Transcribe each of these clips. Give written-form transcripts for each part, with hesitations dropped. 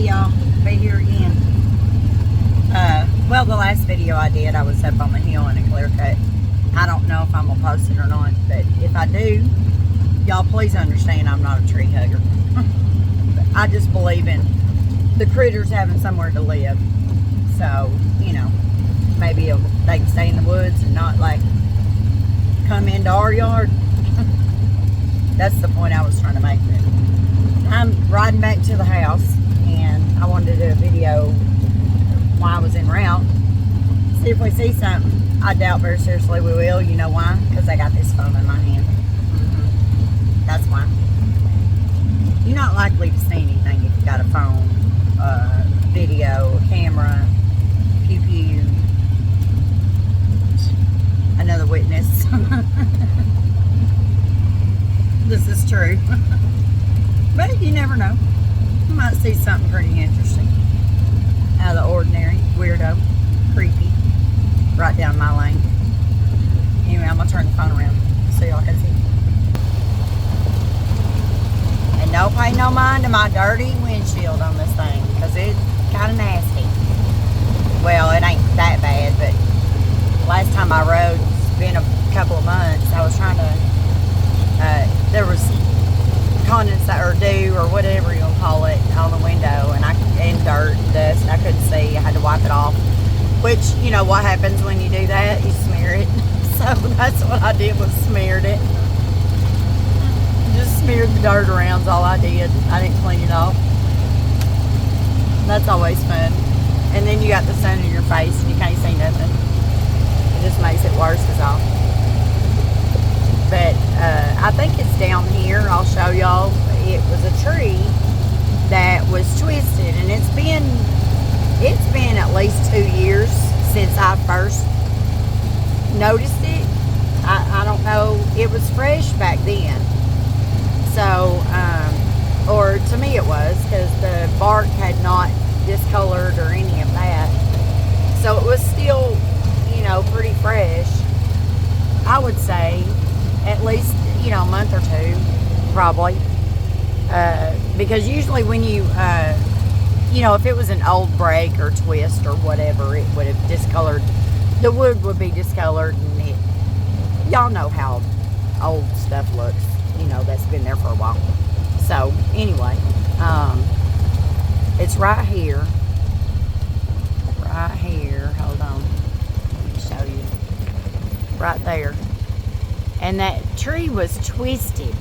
Hey y'all, be here again. Well, the last video I did, I was up on the hill in a clear cut. I don't know if I'm gonna post it or not, but if I do, y'all please understand I'm not a tree hugger. I just believe in the critters having somewhere to live. So, you know, maybe they can stay in the woods and not like come into our yard. That's the point I was trying to make. I'm riding back to the house and I wanted to do a video while I was en route. See if we see something. I doubt very seriously we will. You know why? Because I got this phone in my hand. That's why. You're not likely to see anything if you got a phone, video, a camera, pew pew. Another witness. This is true. But you never know. You might see something pretty interesting. Out of the ordinary. Weirdo. Creepy. Right down my lane. Anyway, I'm going to turn the phone around so y'all can see. And don't pay no mind to my dirty windshield on this thing, because it's kind of nasty. Well, it ain't that bad, but last time I rode, it's been a couple of months, I was trying to, there was condensate or dew or whatever you'll call it on the window, and dirt and dust. I couldn't see. I had to wipe it off. Which, you know what happens when you do that? You smear it. So that's what I did, was smeared it. Just smeared the dirt around is all I did. I didn't clean it off. That's always fun. And then you got the sun in your face and you can't see nothing. It just makes it worse is all. But I think it's down here. I'll show y'all. It was a tree that was twisted, and it's been at least 2 years since I first noticed it. I don't know. It was fresh back then. So, or to me it was, because the bark had not discolored or any of that. So it was still, you know, pretty fresh. I would say at least, you know, a month or two, probably. Because usually when you know, if it was an old break or twist or whatever, it would have discolored. The wood would be discolored, and y'all know how old stuff looks, you know, that's been there for a while. So anyway, it's right here, hold on, let me show you, right there. And that tree was twisted,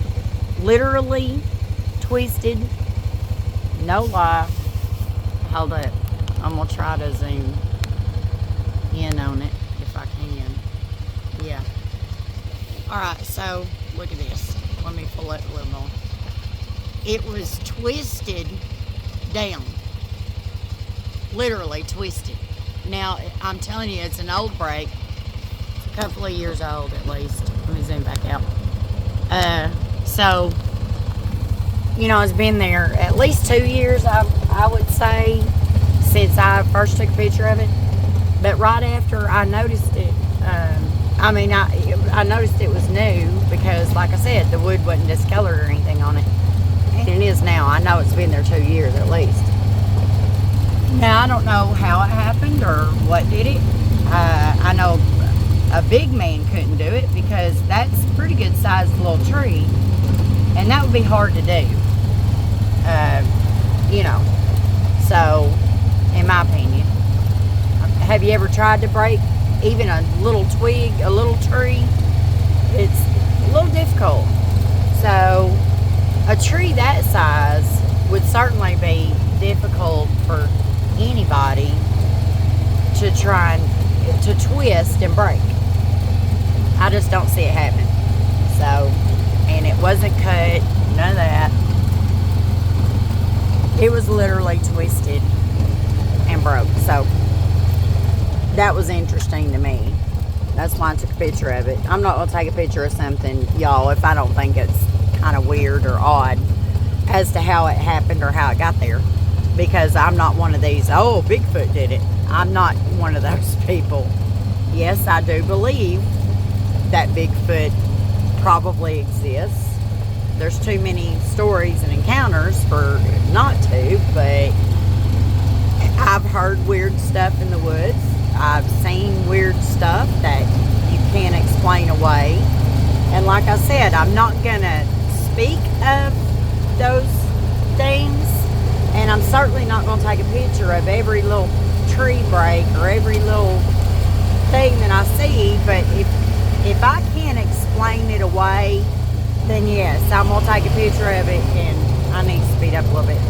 literally twisted, no lie. Hold up, I'm gonna try to zoom in on it if I can. Yeah. Alright, so look at this. Let me pull it a little more. It was twisted down. Literally twisted. Now, I'm telling you, it's an old break. It's a couple of years old at least. Let me zoom back out. So, you know, it's been there at least 2 years, I would say, since I first took a picture of it. But right after I noticed it, I noticed it was new because, like I said, the wood wasn't discolored or anything on it. And it is now. I know it's been there 2 years at least. Now, I don't know how it happened or what did it. I know a big man couldn't do it because that's a pretty good sized little tree. And that would be hard to do. You know. So, in my opinion. Have you ever tried to break even a little twig, a little tree? It's a little difficult. So, a tree that size would certainly be difficult for anybody to try and to twist and break. I just don't see it happening. So, and it wasn't cut, none of that. It was literally twisted and broke. So, that was interesting to me. That's why I took a picture of it. I'm not going to take a picture of something, y'all, if I don't think it's kind of weird or odd as to how it happened or how it got there. Because I'm not one of these, oh, Bigfoot did it. I'm not one of those people. Yes, I do believe that Bigfoot probably exists. There's too many stories and encounters for not to, but I've heard weird stuff in the woods. I've seen weird stuff that you can't explain away. And like I said, I'm not going to speak of those things. And I'm certainly not going to take a picture of every little tree break or every little thing that I see. But if I can't explain it away, then yes, I'm going to take a picture of it, and I need to speed up a little bit.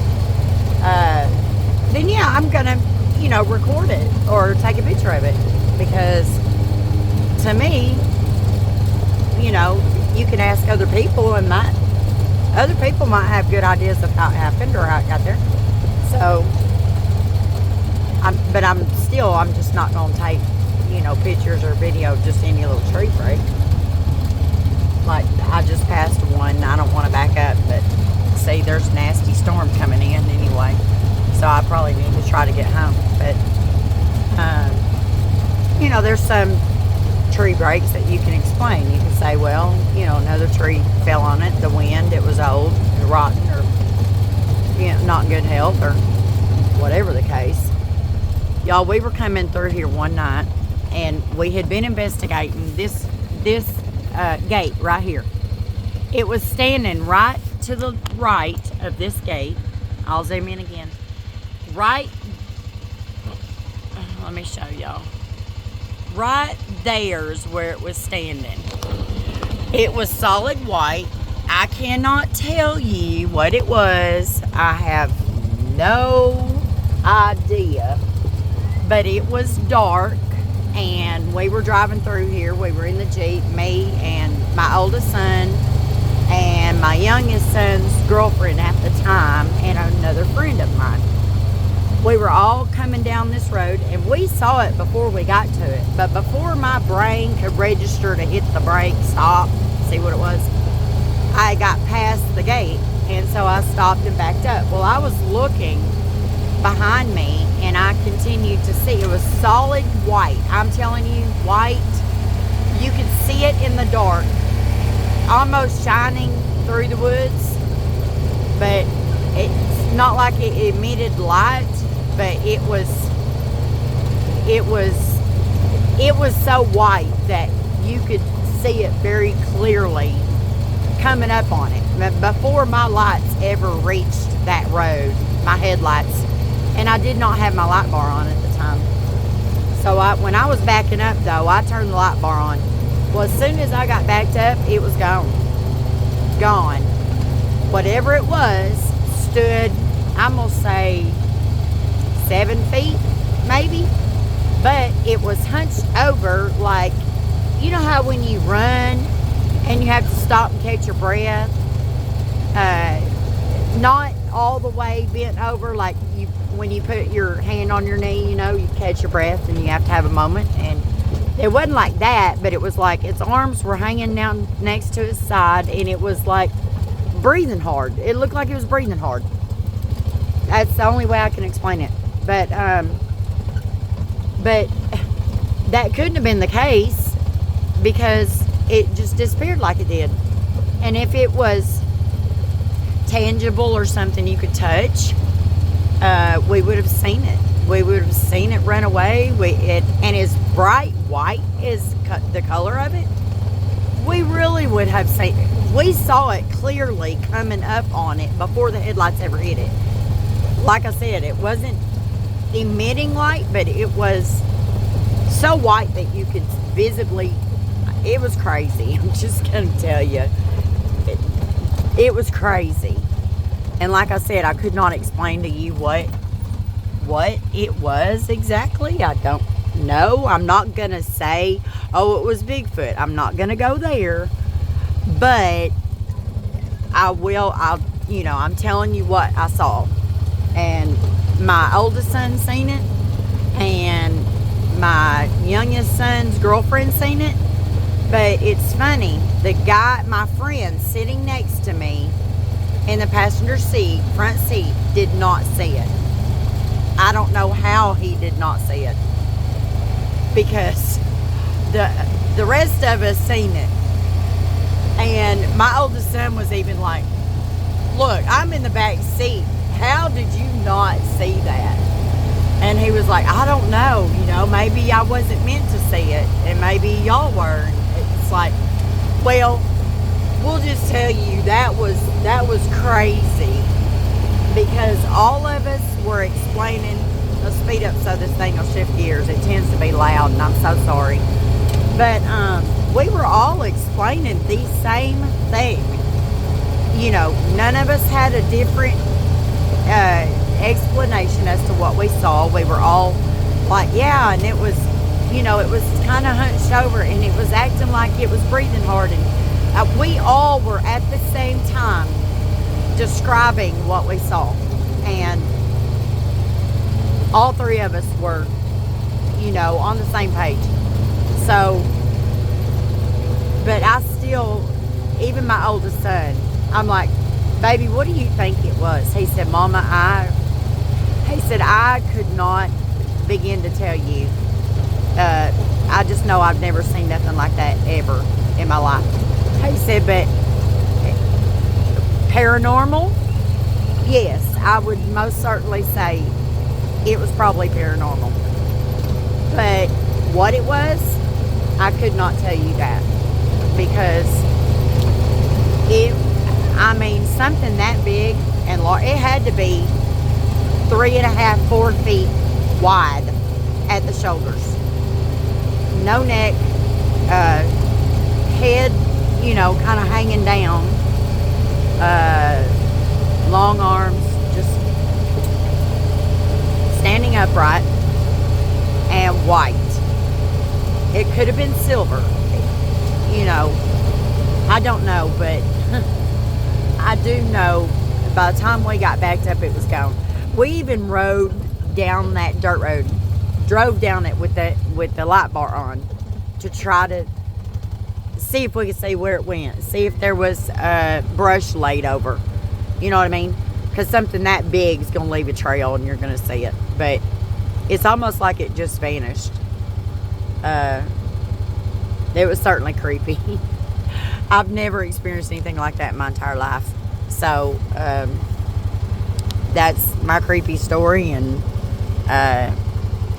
Then yeah, I'm going to, record it or take a picture of it, because to me, you can ask other people, and other people might have good ideas of how it happened or how it got there. So, I'm just not going to take, pictures or video of just any little tree break. Like, I just passed one. I don't want to back up, but see, there's a nasty storm coming in anyway. So I probably need to try to get home. But, there's some tree breaks that you can explain. You can say, well, another tree fell on it, the wind, it was old, rotten, or, not in good health, or whatever the case. Y'all, we were coming through here one night, and we had been investigating this gate right here. It was standing right to the right of this gate. I'll zoom in again. Right, let me show y'all. Right there's where it was standing. It was solid white. I cannot tell you what it was. I have no idea. But it was dark, and we were driving through here. We were in the Jeep, me and my oldest son and my youngest son's girlfriend at the time, and another friend of mine. We were all coming down this road, and we saw it before we got to it. But before my brain could register to hit the brake, stop, see what it was, I got past the gate, and so I stopped and backed up. Well, I was looking behind me, and I continued to see. It was solid white. I'm telling you, white. You could see it in the dark, almost shining through the woods. But it's not like it emitted light, but it was so white that you could see it very clearly coming up on it. But before my lights ever reached that road, my headlights, and I did not have my light bar on at the time. So when I was backing up, though, I turned the light bar on. Well, as soon as I got backed up, it was gone. Gone. Whatever it was stood, I'm going to say 7 feet, maybe. But it was hunched over, like, you know how when you run and you have to stop and catch your breath? Not all the way bent over, like when you put your hand on your knee, you catch your breath and you have to have a moment. And it wasn't like that, but it was like its arms were hanging down next to his side, and it was like breathing hard. It looked like it was breathing hard. That's the only way I can explain it. But that couldn't have been the case, because it just disappeared like it did. And if it was tangible or something you could touch, we would have seen it. We would have seen it run away. And as bright white as the color of it, we really would have seen it. We saw it clearly coming up on it before the headlights ever hit it. Like I said, it wasn't emitting light, but it was so white that you could visibly, it was crazy. I'm just going to tell you. It was crazy. And like I said, I could not explain to you what it was exactly. I don't know. I'm not going to say, oh, it was Bigfoot. I'm not going to go there. But I will. I'm telling you what I saw. And my oldest son seen it. And my youngest son's girlfriend seen it. But it's funny, the guy, my friend sitting next to me in the passenger seat, front seat, did not see it. I don't know how he did not see it, because the rest of us seen it. And my oldest son was even like, look, I'm in the back seat. How did you not see that? And he was like, I don't know, maybe I wasn't meant to see it, and maybe y'all were. And it's like, well, we'll just tell you that was crazy, because all of us were explaining. Let's speed up so this thing will shift gears. It tends to be loud, and I'm so sorry. But we were all explaining the same thing. None of us had a different explanation as to what we saw. We were all like, yeah, and it was, it was kind of hunched over, and it was acting like it was breathing hard, and we all were at the same time describing what we saw, and all three of us were, on the same page. So, but I still, even my oldest son, I'm like, baby, what do you think it was? He said, Mama, I could not begin to tell you. I just know I've never seen nothing like that ever in my life. He said, but paranormal? Yes, I would most certainly say it was probably paranormal. But what it was, I could not tell you that. Because something that big and large, it had to be 3.5, 4 feet wide at the shoulders. No neck, head, kind of hanging down, long arms, just standing upright, and white. It could have been silver, I don't know, but I do know by the time we got backed up, it was gone. We even rode down that dirt road, drove down it with the light bar on, to try to see if we could see where it went, see if there was brush laid over. You know what I mean? Because something that big is going to leave a trail, and you're going to see it. But it's almost like it just vanished. It was certainly creepy. I've never experienced anything like that in my entire life. So, that's my creepy story. And,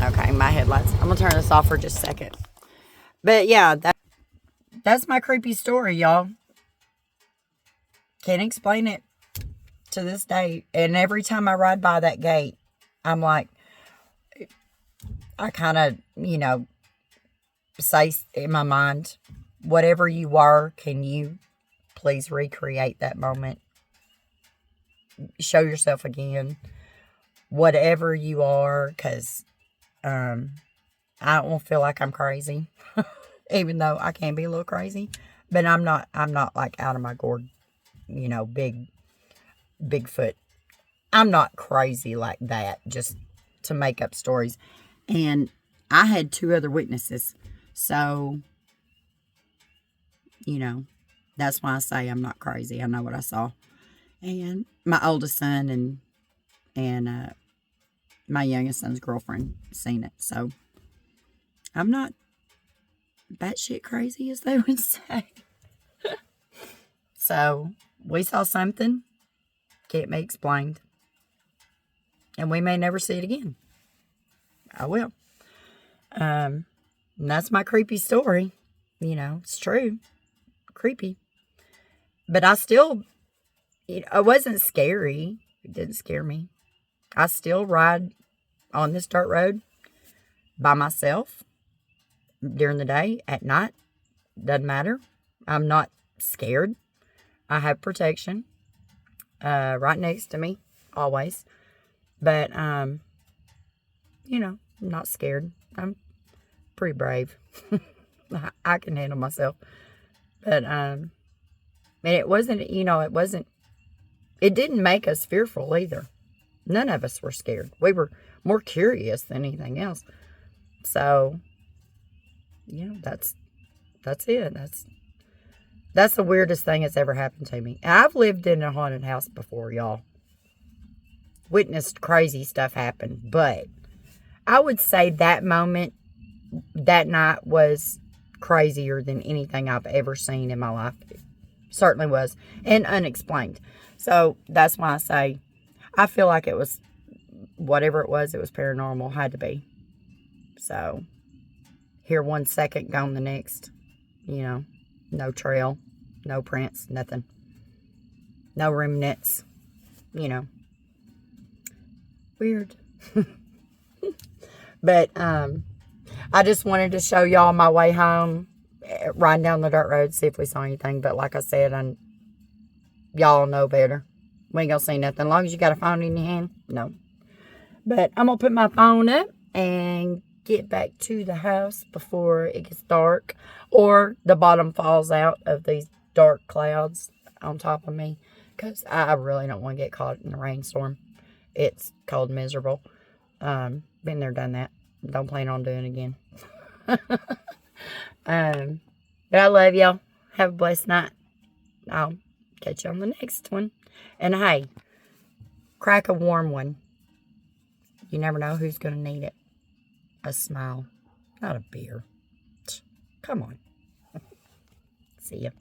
okay, my headlights. I'm going to turn this off for just a second. But, yeah, that's my creepy story, y'all. Can't explain it to this day. And every time I ride by that gate, I'm like, I kind of, say in my mind, whatever you are, can you please recreate that moment? Show yourself again. Whatever you are, because I don't feel like I'm crazy. Even though I can be a little crazy. But I'm not like out of my gourd, Bigfoot. I'm not crazy like that, just to make up stories. And I had 2 other witnesses. So, that's why I say I'm not crazy. I know what I saw. And my oldest son and my youngest son's girlfriend seen it. So, I'm not batshit crazy, as they would say. So, we saw something. Can't be explained. And we may never see it again. I will. And that's my creepy story. It's true. Creepy. But I still, it wasn't scary. It didn't scare me. I still ride on this dirt road by myself during the day, at night. Doesn't matter. I'm not scared. I have protection right next to me, always. But, I'm not scared. I'm pretty brave. I can handle myself. But, and it wasn't, it didn't make us fearful either. None of us were scared. We were more curious than anything else. So, that's it. That's the weirdest thing that's ever happened to me. And I've lived in a haunted house before, y'all. Witnessed crazy stuff happen. But I would say that moment, that night, was crazier than anything I've ever seen in my life. It certainly was. And unexplained. So that's why I say I feel like it was whatever it was paranormal. Had to be. So, here 1 second, gone the next. You know, no trail, no prints, nothing. No remnants. You know. Weird. But, I just wanted to show y'all my way home, riding down the dirt road, see if we saw anything. But like I said, y'all know better. We ain't gonna see nothing. As long as you got a phone in your hand, no. But I'm gonna put my phone up and get back to the house before it gets dark, or the bottom falls out of these dark clouds on top of me, because I really don't want to get caught in a rainstorm. It's cold and miserable. Been there, done that. Don't plan on doing it again. But I love y'all. Have a blessed night. I'll catch you on the next one. And hey, crack a warm one. You never know who's going to need it. A smile, not a beer. Come on. See ya.